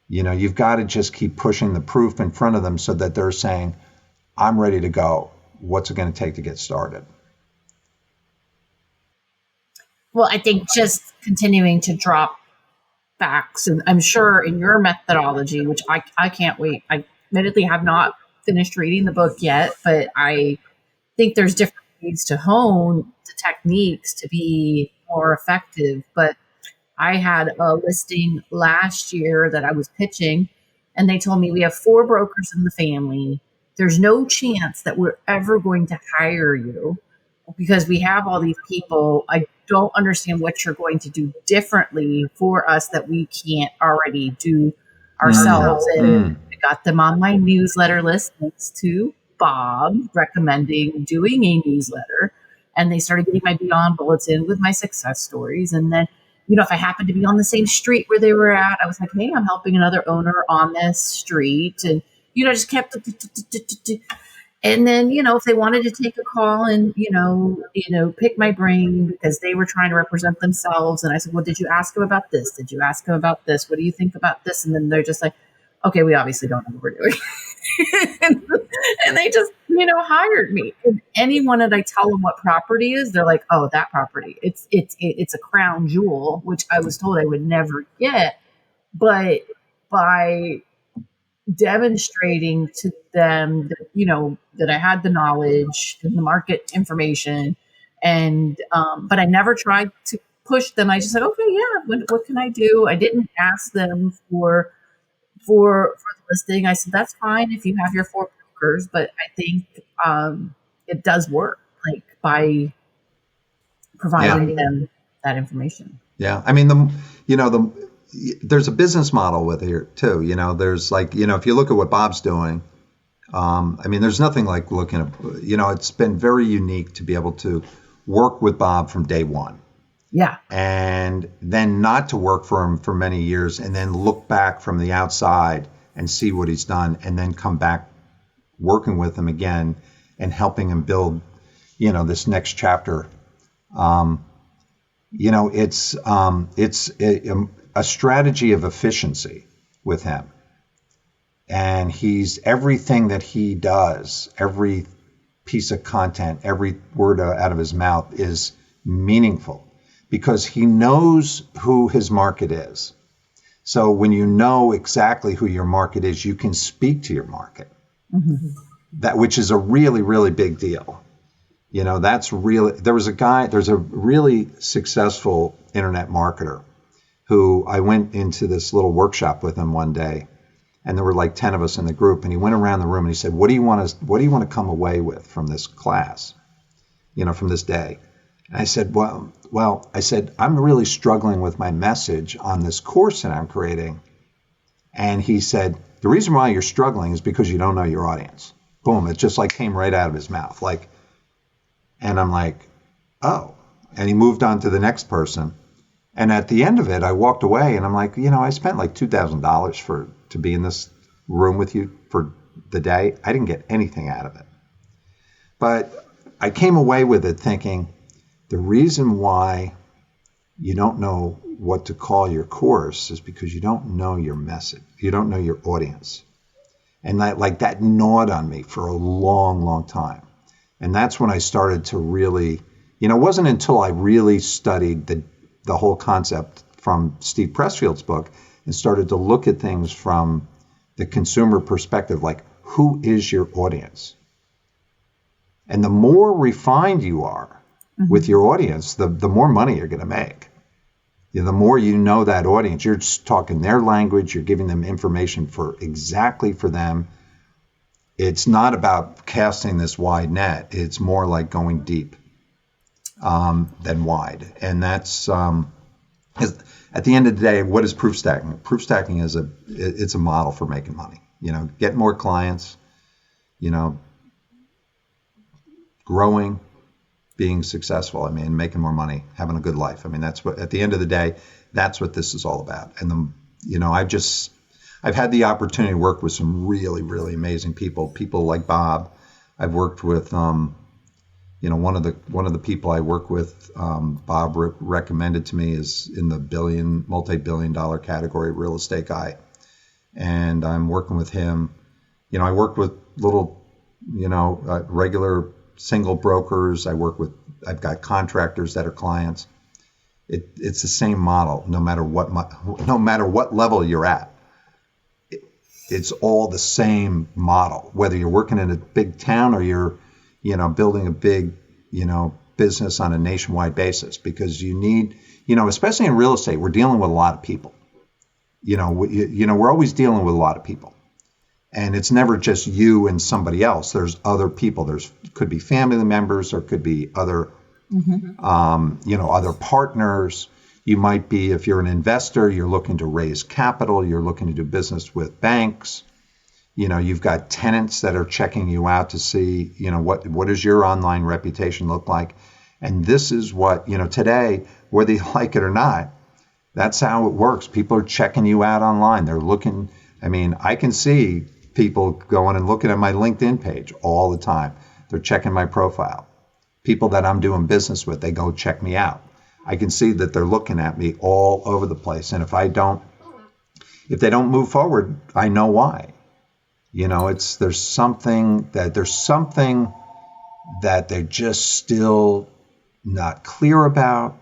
You've got to just keep pushing the proof in front of them so that they're saying, I'm ready to go. What's it going to take to get started? Well, I think just continuing to drop facts, and I'm sure in your methodology, which I can't wait. I admittedly have not finished reading the book yet, but I think there's different ways to hone the techniques to be more effective. But I had a listing last year that I was pitching, and they told me we have 4 brokers in the family. There's no chance that we're ever going to hire you because we have all these people. I don't understand what you're going to do differently for us that we can't already do ourselves. And I got them on my newsletter list thanks to Bob recommending doing a newsletter. And they started getting my Beyond Bulletin with my success stories. And then, if I happened to be on the same street where they were at, I was like, hey, I'm helping another owner on this street. And, just kept, and then, if they wanted to take a call and, pick my brain because they were trying to represent themselves. And I said, well, did you ask them about this? Did you ask them about this? What do you think about this? And then they're just like, okay, we obviously don't know what we're doing. and they just, hired me. And anyone that I tell them what property is, they're like, oh, that property, it's a crown jewel, which I was told I would never get. But by demonstrating to them that, that I had the knowledge and the market information, and but I never tried to push them. I just said, okay, yeah, what can I do? I didn't ask them for the listing. I said, that's fine if you have your 4 brokers, but I think it does work, like by providing them that information. Yeah, I mean, there's a business model with here too. There's like, if you look at what Bob's doing, there's nothing like looking at, it's been very unique to be able to work with Bob from day one. Yeah. And then not to work for him for many years and then look back from the outside and see what he's done and then come back working with him again and helping him build, this next chapter. It's a strategy of efficiency with him. And everything that he does, every piece of content, every word out of his mouth is meaningful because he knows who his market is. So when you know exactly who your market is, you can speak to your market. That, which is a really, really big deal. There's a really successful internet marketer who I went into this little workshop with him one day, and there were like 10 of us in the group, and he went around the room and he said, what do you want to come away with from this class, from this day? And I said, I'm really struggling with my message on this course that I'm creating. And he said, the reason why you're struggling is because you don't know your audience. Boom, it just like came right out of his mouth. And I'm like, oh. And he moved on to the next person. And at the end of it, I walked away and I'm like, I spent like $2,000 to be in this room with you for the day. I didn't get anything out of it. But I came away with it thinking, the reason why you don't know what to call your course is because you don't know your message. You don't know your audience. And that gnawed on me for a long, long time. And that's when I started to really, it wasn't until I really studied the whole concept from Steve Pressfield's book and started to look at things from the consumer perspective, like who is your audience? And the more refined you are with your audience, the more money you're going to make. The more you know that audience, you're just talking their language, you're giving them information exactly for them. It's not about casting this wide net. It's more like going deep than wide. And that's, at the end of the day, what is proof stacking? Proof stacking it's a model for making money. Get more clients, growing, being successful. Making more money, having a good life. That's what, at the end of the day, that's what this is all about. And I've had the opportunity to work with some really, really amazing people like Bob. I've worked with, one of the people I work with, Bob recommended to me is in the multi-billion-dollar category, real estate guy. And I'm working with him. I work with little, regular single brokers. I've got contractors that are clients. It's the same model, no matter what level you're at. It's all the same model, whether you're working in a big town or you're, building a big, business on a nationwide basis, because you need, especially in real estate, we're dealing with a lot of people. We're always dealing with a lot of people, and it's never just you and somebody else. There's other people. Could be family members, or could be other, other partners. You might be, if you're an investor, you're looking to raise capital, you're looking to do business with banks. You've got tenants that are checking you out to see, what does your online reputation look like? And this is what, today, whether you like it or not, that's how it works. People are checking you out online. They're looking, I can see people going and looking at my LinkedIn page all the time. They're checking my profile. People that I'm doing business with, they go check me out. I can see that they're looking at me all over the place. And if they don't move forward, I know why. There's something that they're just still not clear about.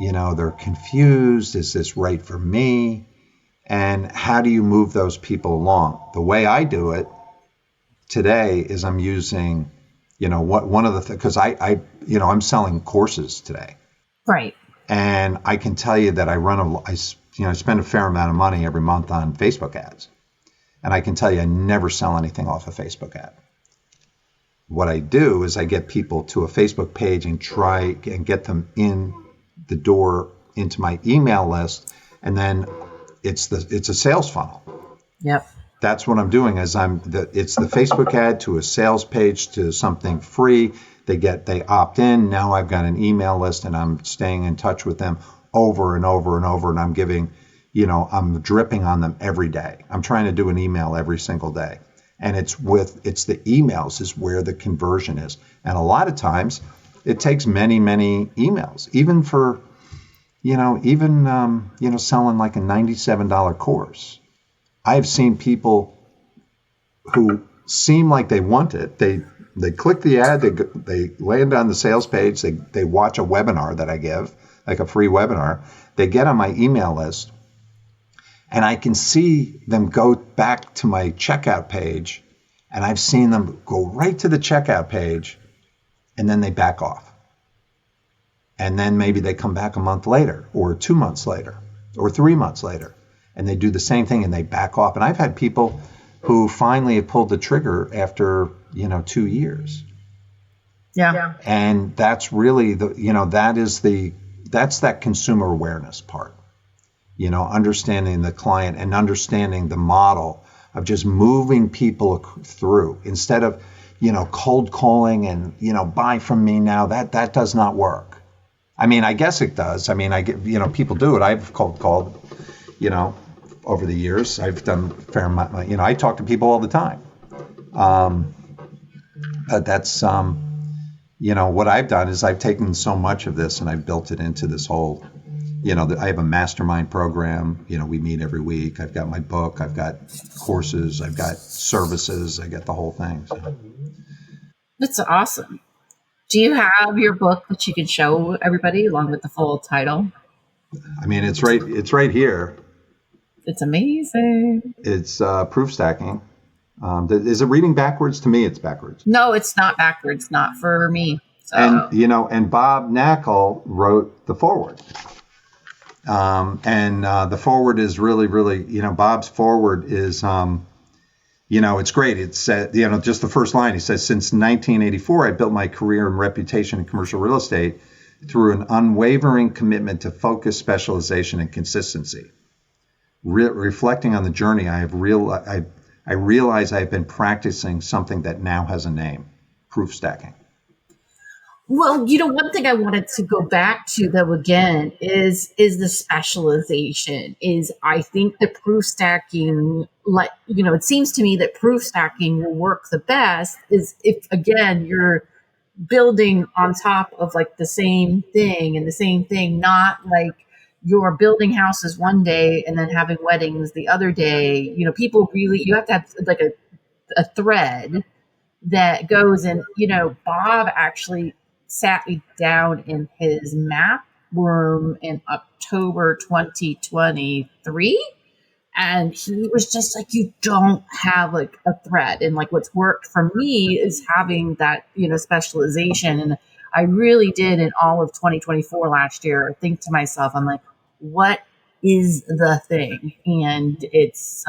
They're confused. Is this right for me? And how do you move those people along? The way I do it today is I'm using, one of the things, because I'm selling courses today. Right. And I can tell you that I spend a fair amount of money every month on Facebook ads. And I can tell you I never sell anything off a Facebook ad. What I do is I get people to a Facebook page and try and get them in the door into my email list. And then it's a sales funnel. Yep. That's what I'm doing it's the Facebook ad to a sales page to something free. They opt in. Now I've got an email list and I'm staying in touch with them over and over and over. And I'm giving, I'm dripping on them every day. I'm trying to do an email every single day. And it's the emails is where the conversion is. And a lot of times it takes many, many emails, even for, selling like a $97 course. I've seen people who seem like they want it. They click the ad, they land on the sales page, they watch a webinar that I give, like a free webinar. They get on my email list, and I can see them go back to my checkout page, and I've seen them go right to the checkout page, and then they back off. And then maybe they come back a month later, or 2 months later, or 3 months later, and they do the same thing and they back off. And I've had people who finally have pulled the trigger after, 2 years. Yeah. And that's really that's that consumer awareness part, understanding the client and understanding the model of just moving people through instead of, cold calling and, buy from me now. That does not work. I guess it does. I get, people do it. I've cold called, over the years. I've done a fair amount, I talk to people all the time. But that's, what I've done is I've taken so much of this and I've built it into this whole, I have a mastermind program. We meet every week. I've got my book. I've got courses. I've got services. I got the whole thing. So. That's awesome. Do you have your book that you can show everybody along with the full title? It's right here. It's amazing. It's ProofStacking. Is it reading backwards? To me, it's backwards. No, it's not backwards, not for me. So. And Bob Knakal wrote the foreword. The foreword is really, really, Bob's foreword is, it's great. It said, just the first line, he says, since 1984, I built my career and reputation in commercial real estate through an unwavering commitment to focus, specialization, and consistency. Reflecting on the journey, I realize I've been practicing something that now has a name, proof stacking. Well, one thing I wanted to go back to, though, again, is the specialization. I think the proof stacking, it seems to me that proof stacking will work the best is if, again, you're building on top of like the same thing and the same thing, not like you're building houses one day and then having weddings the other day. People really, you have to have like a thread that goes in. Bob actually sat me down in his map room in October 2023. And he was just like, you don't have like a thread. And like what's worked for me is having that, specialization. And I really did in all of 2024 last year, think to myself, I'm like, what is the thing? And it's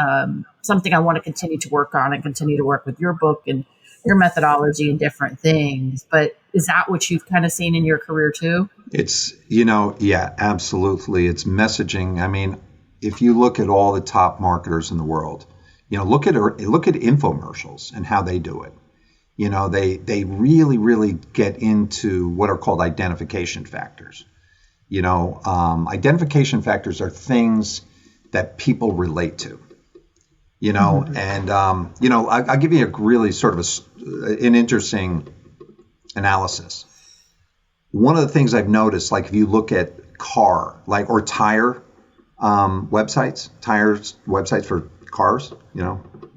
something I want to continue to work on and continue to work with your book and your methodology and different things. But is that what you've kind of seen in your career too? It's, yeah, absolutely. It's messaging. I mean, if you look at all the top marketers in the world, look at infomercials and how they do it. They really, really get into what are called identification factors. Identification factors are things that people relate to. And I'll give you a really sort of an interesting analysis. One of the things I've noticed, like if you look at car, or tire websites for cars,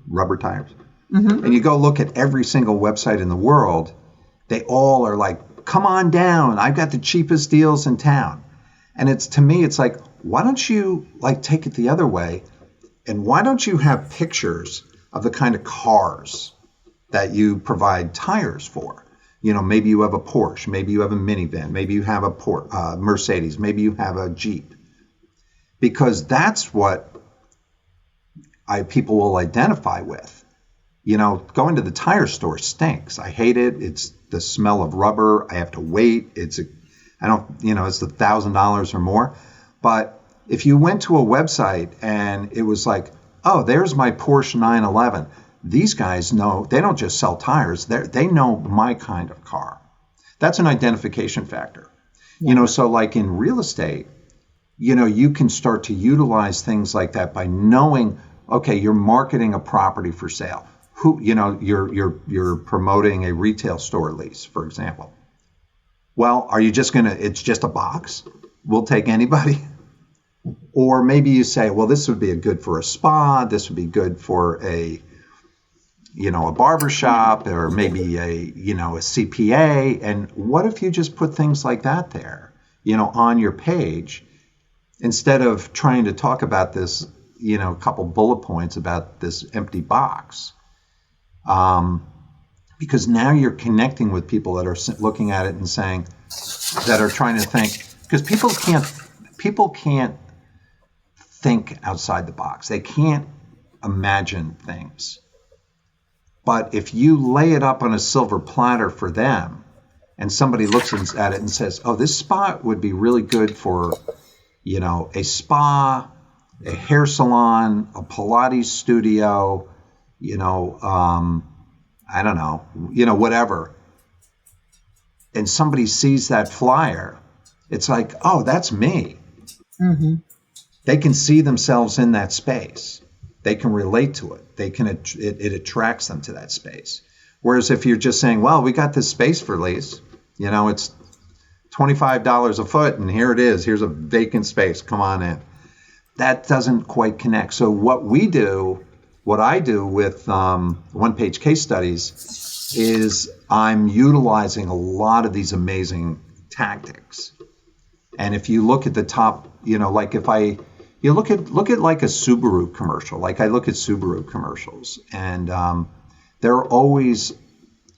rubber tires, and you go look at every single website in the world, they all are like, come on down, I've got the cheapest deals in town. And to me, it's like, why don't you take it the other way? And why don't you have pictures of the kind of cars that you provide tires for? Maybe you have a Porsche, maybe you have a minivan, maybe you have a Mercedes, maybe you have a Jeep. Because that's what people will identify with. Going to the tire store stinks. I hate it. It's the smell of rubber. I have to wait. It's $1,000 or more. But if you went to a website and it was like, oh, there's my Porsche 911. These guys know, they don't just sell tires. They know my kind of car. That's an identification factor. Yeah. So like in real estate, you can start to utilize things like that by knowing, okay, you're marketing a property for sale. You're promoting a retail store lease, for example. Well, are you just it's just a box? We'll take anybody. Or maybe you say, well, this would be good for a spa. This would be good for a barber shop, or maybe a CPA. And what if you just put things like that there, on your page, instead of trying to talk about this, a couple bullet points about this empty box? Because now you're connecting with people that are looking at it and saying, that are trying to think, because people can't think outside the box. They can't imagine things. But if you lay it up on a silver platter for them, and somebody looks at it and says, oh, this spot would be really good for, a spa, a hair salon, a Pilates studio, I don't know, whatever. And somebody sees that flyer, it's like, oh, that's me. Mm-hmm. They can see themselves in that space. They can relate to it. It attracts them to that space. Whereas if you're just saying, well, we got this space for lease, it's $25 a foot, and here it is. Here's a vacant space. Come on in. That doesn't quite connect. So what I do with one-page case studies is I'm utilizing a lot of these amazing tactics. And if you look at the top, like if I You look at like a Subaru commercial. Like I look at Subaru commercials, and they're always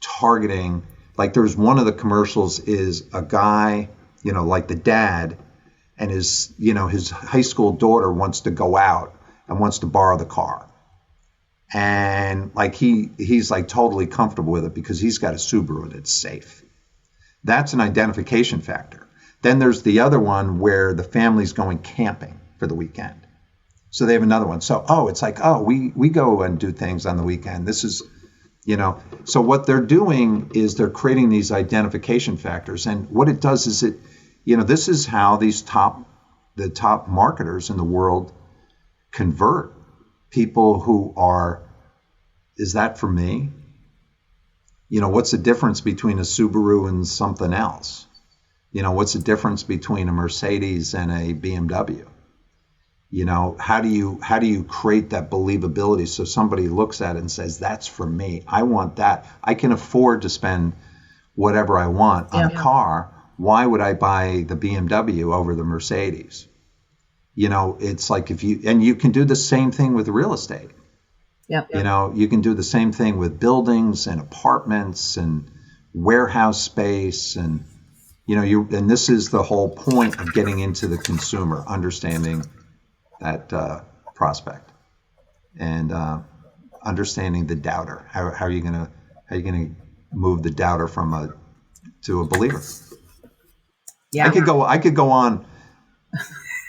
targeting. Like there's one of the commercials is a guy, like the dad, and his high school daughter wants to go out and wants to borrow the car, and like he's like totally comfortable with it because he's got a Subaru and it's safe. That's an identification factor. Then there's the other one where the family's going camping for the weekend. So they have another one. So, it's like, we go and do things on the weekend. This is, so what they're doing is they're creating these identification factors. And what it does is this is how the top marketers in the world convert people who are, is that for me? What's the difference between a Subaru and something else? What's the difference between a Mercedes and a BMW? How do you create that believability so somebody looks at it and says, that's for me. I want that. I can afford to spend whatever I want on a car. Why would I buy the BMW over the Mercedes? It's like you can do the same thing with real estate. Yep. You can do the same thing with buildings and apartments and warehouse space and and this is the whole point of getting into the consumer, understanding that prospect and understanding the doubter. How are you gonna move the doubter to a believer? Yeah, I could go on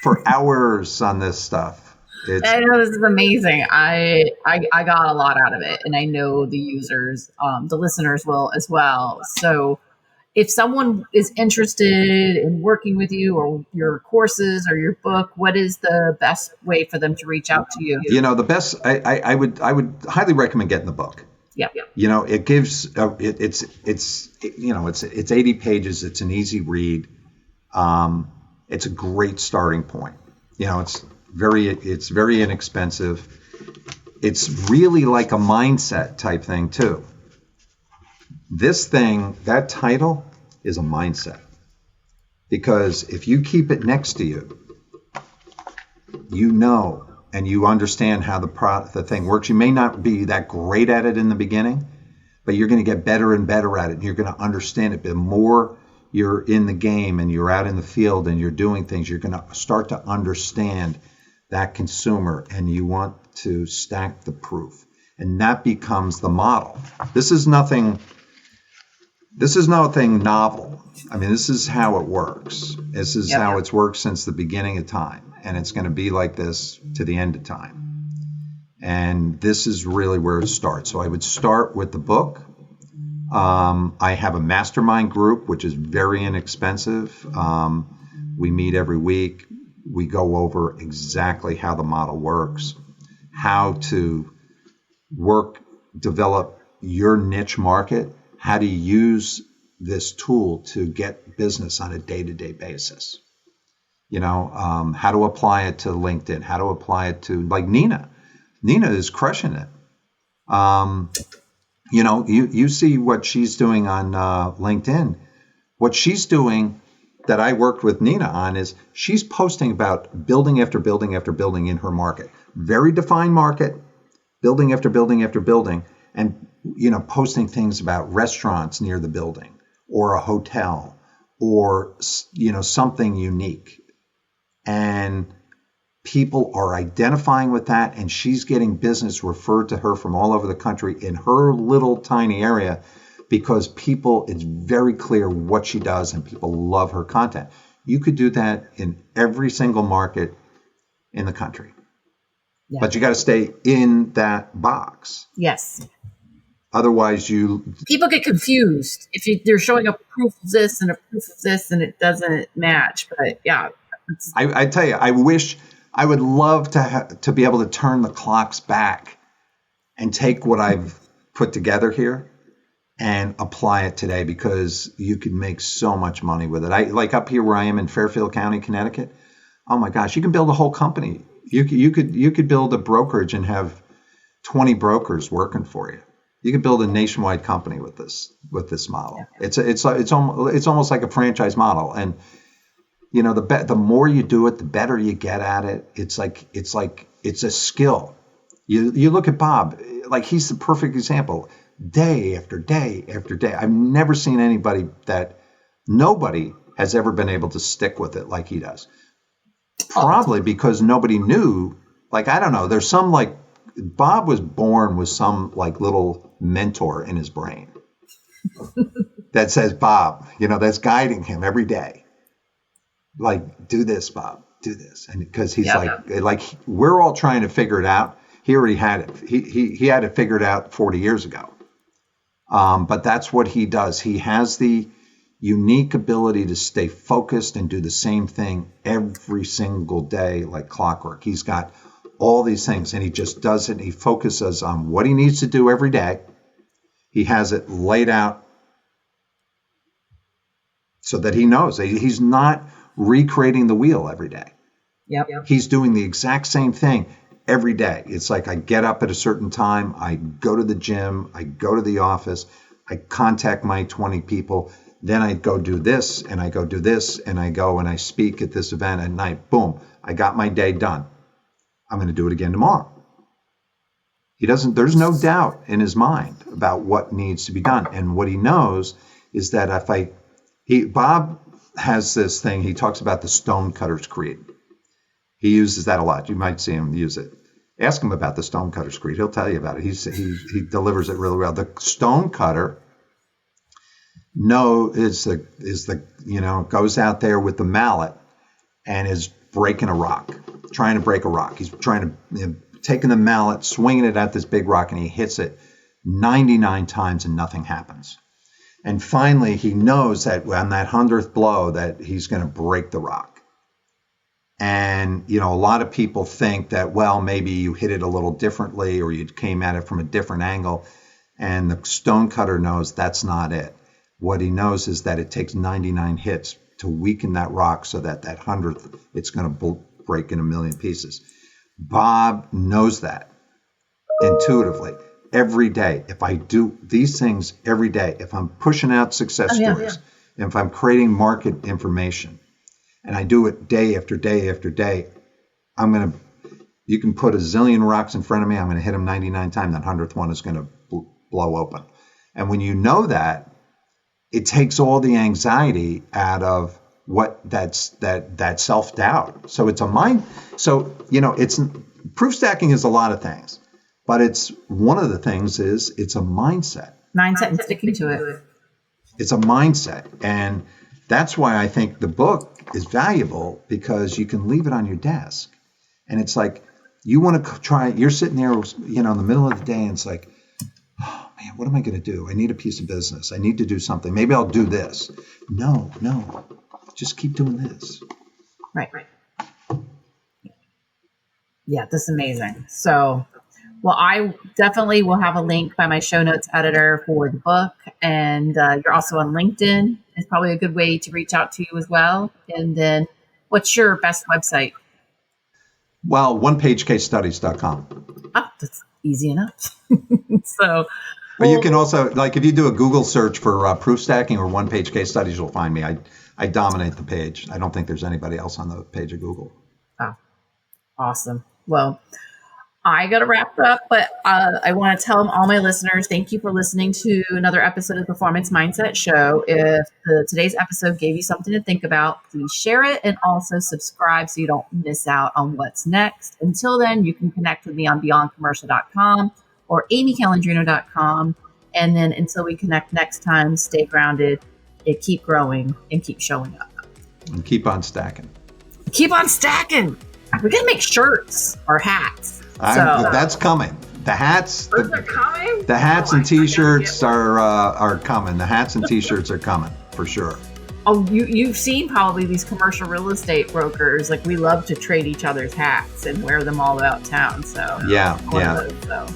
for hours on this stuff. I know this is amazing. I got a lot out of it, and I know the users, the listeners will as well. So if someone is interested in working with you or your courses or your book, what is the best way for them to reach out to you? The best, I would highly recommend getting the book. Yeah. It gives, it's 80 pages. It's an easy read. It's a great starting point. It's very inexpensive. It's really like a mindset type thing too. This thing, that title is a mindset. Because if you keep it next to you, and you understand how the thing works. You may not be that great at it in the beginning, but you're going to get better and better at it. And you're going to understand it. The more you're in the game and you're out in the field and you're doing things, you're going to start to understand that consumer, and you want to stack the proof. And that becomes the model. This is nothing novel. I mean, this is how it works. This is how it's worked since the beginning of time. And it's going to be like this to the end of time. And this is really where it starts. So I would start with the book. I have a mastermind group, which is very inexpensive. We meet every week. We go over exactly how the model works, how to develop your niche market, how to use this tool to get business on a day-to-day basis. How to apply it to LinkedIn, how to apply it to, like Nina. Nina is crushing it. You see what she's doing on LinkedIn. What she's doing that I worked with Nina on is she's posting about building after building after building in her market. Very defined market, building after building after building, and posting things about restaurants near the building or a hotel or something unique. And people are identifying with that, and she's getting business referred to her from all over the country in her little tiny area because it's very clear what she does and people love her content. You could do that in every single market in the country. Yeah. But you got to stay in that box. Yes. Otherwise, people get confused if they're showing a proof of this and a proof of this and it doesn't match. But yeah, I tell you, I would love to be able to turn the clocks back and take what I've put together here and apply it today, because you can make so much money with it. Like up here where I am in Fairfield County, Connecticut. Oh my gosh, you can build a whole company. You could build a brokerage and have 20 brokers working for you. You could build a nationwide company with this model. Yeah. It's almost like a franchise model. And the more you do it, the better you get at it. It's a skill. You look at Bob, like he's the perfect example. Day after day after day. I've never seen nobody has ever been able to stick with it like he does. Probably because nobody knew, like, I don't know, there's some, like, Bob was born with some, like, little mentor in his brain that says, Bob, that's guiding him every day. Like, do this, Bob, do this. And because he's we're all trying to figure it out. He already had it. He had it figured out 40 years ago. But that's what he does. He has the unique ability to stay focused and do the same thing every single day like clockwork. He's got all these things, and he just does it. He focuses on what he needs to do every day. He has it laid out so that he knows. He's not recreating the wheel every day. Yep. He's doing the exact same thing every day. It's like I get up at a certain time, I go to the gym, I go to the office, I contact my 20 people, then I go do this, and I go do this, and I go and I speak at this event at night. Boom, I got my day done. I'm going to do it again tomorrow. There's no doubt in his mind about what needs to be done. And what he knows is that Bob has this thing, he talks about the Stonecutter's Creed. He uses that a lot. You might see him use it. Ask him about the Stonecutter's Creed. He'll tell you about it. He delivers it really well. The stonecutter goes out there with the mallet and is breaking a rock, trying to break a rock. He's trying to taking the mallet, swinging it at this big rock, and he hits it 99 times and nothing happens. And finally, he knows that on that 100th blow that he's going to break the rock. And, a lot of people think that, well, maybe you hit it a little differently or you came at it from a different angle. And the stonecutter knows that's not it. What he knows is that it takes 99 hits to weaken that rock so that 100th, it's going to break in a million pieces. Bob knows that intuitively every day. If I do these things every day, if I'm pushing out success stories, if I'm creating market information, and I do it day after day after day, you can put a zillion rocks in front of me, I'm going to hit them 99 times, that 100th one is going to blow open. And when you know that, it takes all the anxiety out of that self-doubt. So it's a mind. So, it's proof stacking is a lot of things, but it's one of the things is it's a mindset. Mindset and sticking to it. It's a mindset. And that's why I think the book is valuable, because you can leave it on your desk. And it's like, you want to try, you're sitting there, in the middle of the day, and it's like, oh man, what am I going to do? I need a piece of business. I need to do something. Maybe I'll do this. No, just keep doing this. Right. Yeah, this is amazing. So, well, I definitely will have a link by my show notes editor for the book. And you're also on LinkedIn. It's probably a good way to reach out to you as well. And then what's your best website? Well, onepagecasestudies.com. Oh, that's easy enough. So, but you can also, like, if you do a Google search for proof stacking or one page case studies, you'll find me. I dominate the page. I don't think there's anybody else on the page of Google. Oh, awesome. Well, I got to wrap up, but I want to tell all my listeners, thank you for listening to another episode of the Performance Mindset Show. If today's episode gave you something to think about, please share it and also subscribe so you don't miss out on what's next. Until then, you can connect with me on beyondcommercial.com or amycalandrino.com. And then until we connect next time, stay grounded, and keep growing, and keep showing up. And keep on stacking. Keep on stacking. We're going to make shirts or hats. That's coming. The hats. Those are coming? The hats and T-shirts are coming. The hats and T-shirts are coming for sure. Oh, you've seen probably these commercial real estate brokers. Like, we love to trade each other's hats and wear them all about town. So yeah. Those, so.